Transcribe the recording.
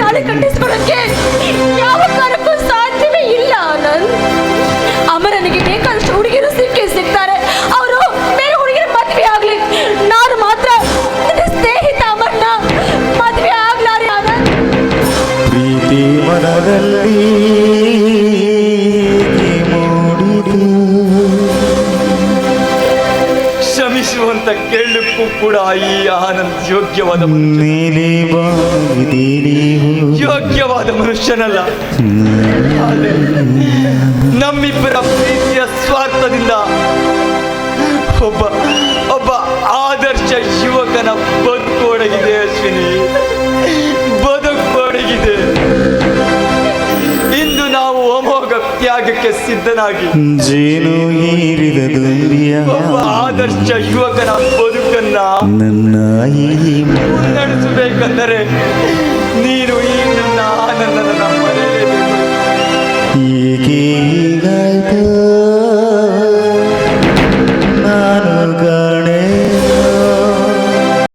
ತಾಳಿ ಕಟ್ಟಿಸ್ಕೊಳ್ಳೋಕೆ ಯಾವ ಕಾರಣಕ್ಕೂ ಸಾಧ್ಯವೇ ಇಲ್ಲ ಆನಂದ್. ಅಮರನಿಗೆ ಬೇಕಾದಷ್ಟು ಹುಡುಗಿರು ಸಿಗ್ತಾರೆ. ಅವರು ಬೇರೆ ಹುಡುಗಿರ ಮದುವೆ ಆಗ್ಲಿ, ನಾನು ಮಾತ್ರ ನನ್ನ ಸ್ನೇಹಿತ ಅಮರ್ನ ಮದುವೆ ಆಗ್ಲಾರೆ ಆನಂದ್. ಪ್ರೀತಿ ಮನದಲ್ಲಿ ಕ್ಷಮಿಸುವಂತ ಕೇಳಲಿಕ್ಕೂ ಕೂಡ ಈ ಆನಂದ್ ಯೋಗ್ಯವಾದ ಮನುಷ್ಯನಲ್ಲ. ನಮ್ಮಿಬ್ಬರ ಪ್ರೀತಿಯ ಸ್ವಾರ್ಥದಿಂದ ಒಬ್ಬ ಆದರ್ಶ ಯುವಕನ ಬದುಕೋಡಗಿದೆ ಅಶ್ವಿನಿ, ಬದುಕೋಡಗಿದೆ. ಇಂದು ನಾವು ಅಮೋಘ ತ್ಯಾಗಕ್ಕೆ ಸಿದ್ಧನಾಗಿ ಜೇನು ಹೀರಿದ ಒಬ್ಬ ಆದರ್ಶ ಯುವಕನ ಬದುಕನ್ನ ನಡೆಸಬೇಕೆಂದರೆ ನೀನು ಈ ನನ್ನ ಆನಂದನ ಮರೆಯಲೇಬೇಕು. ಈಗ